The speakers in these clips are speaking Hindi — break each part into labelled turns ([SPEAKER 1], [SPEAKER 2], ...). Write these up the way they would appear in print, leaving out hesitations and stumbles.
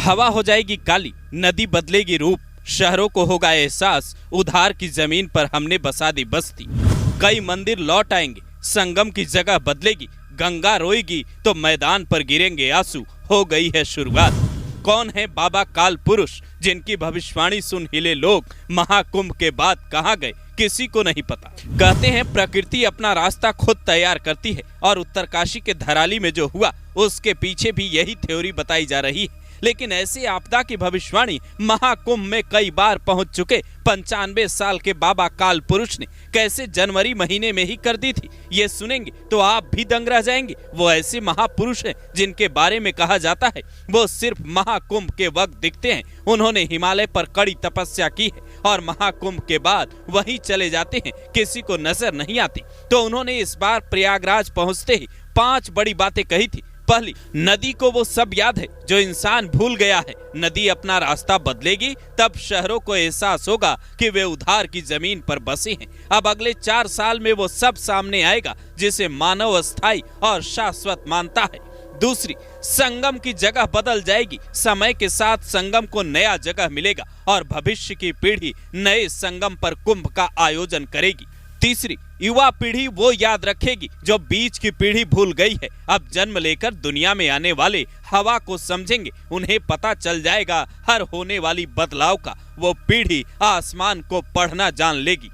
[SPEAKER 1] हवा हो जाएगी काली, नदी बदलेगी रूप, शहरों को होगा एहसास, उधार की जमीन पर हमने बसा दी बस्ती। कई मंदिर लौट आएंगे, संगम की जगह बदलेगी, गंगा रोएगी तो मैदान पर गिरेंगे आंसू, हो गई है शुरुआत। कौन है बाबा काल पुरुष जिनकी भविष्यवाणी सुन हिले लोग, महाकुंभ के बाद कहां गए किसी को नहीं पता। कहते हैं प्रकृति अपना रास्ता खुद तैयार करती है और उत्तरकाशी के धराली में जो हुआ उसके पीछे भी यही थ्योरी बताई जा रही है। लेकिन ऐसे आपदा की भविष्यवाणी महाकुंभ में कई बार पहुंच चुके 95 साल के बाबा काल पुरुष ने कैसे जनवरी महीने में ही कर दी थी, ये सुनेंगे तो आप भी दंग रह जाएंगे। वो ऐसे महापुरुष हैं जिनके बारे में कहा जाता है वो सिर्फ महाकुंभ के वक्त दिखते हैं। उन्होंने हिमालय पर कड़ी तपस्या की है और महाकुंभ के बाद वहीं चले जाते हैं, किसी को नजर नहीं आती। तो उन्होंने इस बार प्रयागराज पहुंचते ही 5 बड़ी बातें कही थी। पहली, नदी को वो सब याद है जो इंसान भूल गया है। नदी अपना रास्ता बदलेगी तब शहरों को एहसास होगा कि वे उधार की जमीन पर बसे हैं। अब अगले 4 साल में वो सब सामने आएगा जिसे मानव अस्थायी और शाश्वत मानता है। दूसरी, संगम की जगह बदल जाएगी, समय के साथ संगम को नया जगह मिलेगा और भविष्य की पीढ़ी नए संगम पर कुंभ का आयोजन करेगी। तीसरी, युवा पीढ़ी वो याद रखेगी जो बीच की पीढ़ी भूल गई है। अब जन्म लेकर दुनिया में आने वाले हवा को समझेंगे, उन्हें पता चल जाएगा हर होने वाली बदलाव का। वो पीढ़ी आसमान को पढ़ना जान लेगी।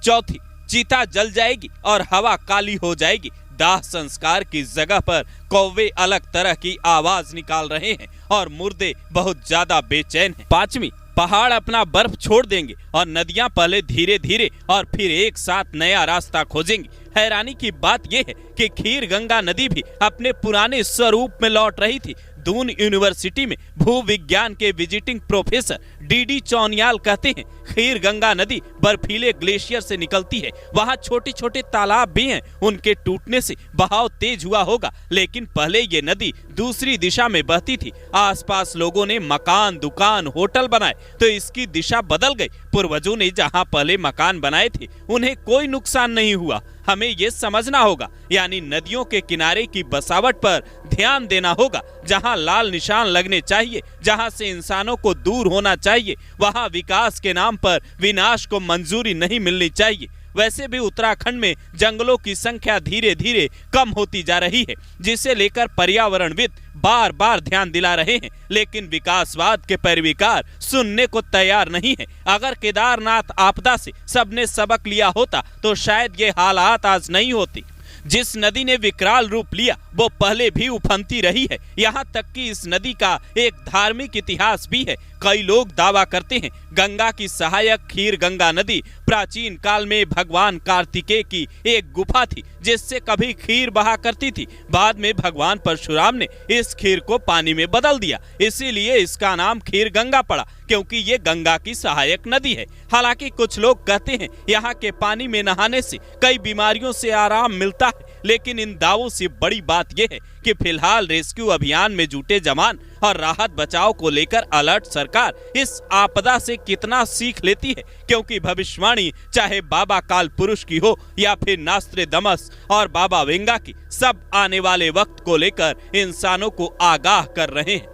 [SPEAKER 1] चौथी, चिता जल जाएगी और हवा काली हो जाएगी। दाह संस्कार की जगह पर कौवे अलग तरह की आवाज निकाल रहे हैं और मुर्दे बहुत ज्यादा बेचैन हैं। पांचवी, पहाड़ अपना बर्फ छोड़ देंगे और नदियां पहले धीरे धीरे और फिर एक साथ नया रास्ता खोजेंगी। हैरानी की बात यह है कि खीर गंगा नदी भी अपने पुराने स्वरूप में लौट रही थी। दून यूनिवर्सिटी में भू विज्ञान के विजिटिंग प्रोफेसर डी चौनियाल कहते हैं खीर गंगा नदी बर्फीले ग्लेशियर से निकलती है। वहाँ छोटे छोटे तालाब भी हैं, उनके टूटने से बहाव तेज हुआ होगा, लेकिन पहले ये नदी दूसरी दिशा में बहती थी। आसपास लोगों ने मकान, दुकान, होटल बनाए तो इसकी दिशा बदल गई। पूर्वजों ने जहाँ पहले मकान बनाए थे उन्हें कोई नुकसान नहीं हुआ। हमें ये समझना होगा, यानी नदियों के किनारे की बसावट पर ध्यान देना होगा। जहां लाल निशान लगने चाहिए, जहां से इंसानों को दूर होना चाहिए, वहां विकास के नाम पर विनाश को मंजूरी नहीं मिलनी चाहिए। वैसे भी उत्तराखंड में जंगलों की संख्या धीरे धीरे कम होती जा रही है, जिसे लेकर पर्यावरणविद बार बार ध्यान दिला रहे हैं, लेकिन विकासवाद के पैरवीकार सुनने को तैयार नहीं है। अगर केदारनाथ आपदा से सबने सबक लिया होता तो शायद ये हालात आज नहीं होती। जिस नदी ने विकराल रूप लिया वो पहले भी उफनती रही है। यहाँ तक कि इस नदी का एक धार्मिक इतिहास भी है। कई लोग दावा करते हैं गंगा की सहायक खीर गंगा नदी प्राचीन काल में भगवान कार्तिकेय की एक गुफा थी जिससे कभी खीर बहा करती थी। बाद में भगवान परशुराम ने इस खीर को पानी में बदल दिया, इसीलिए इसका नाम खीर गंगा पड़ा, क्योंकि ये गंगा की सहायक नदी है। हालांकि कुछ लोग कहते हैं यहाँ के पानी में नहाने से कई बीमारियों से आराम मिलता है, लेकिन इन दावों से बड़ी बात यह है कि फिलहाल रेस्क्यू अभियान में जुटे जवान और राहत बचाव को लेकर अलर्ट सरकार इस आपदा से कितना सीख लेती है, क्योंकि भविष्यवाणी चाहे बाबा काल पुरुष की हो या फिर नास्त्रेदमस और बाबा वेंगा की, सब आने वाले वक्त को लेकर इंसानों को आगाह कर रहे हैं।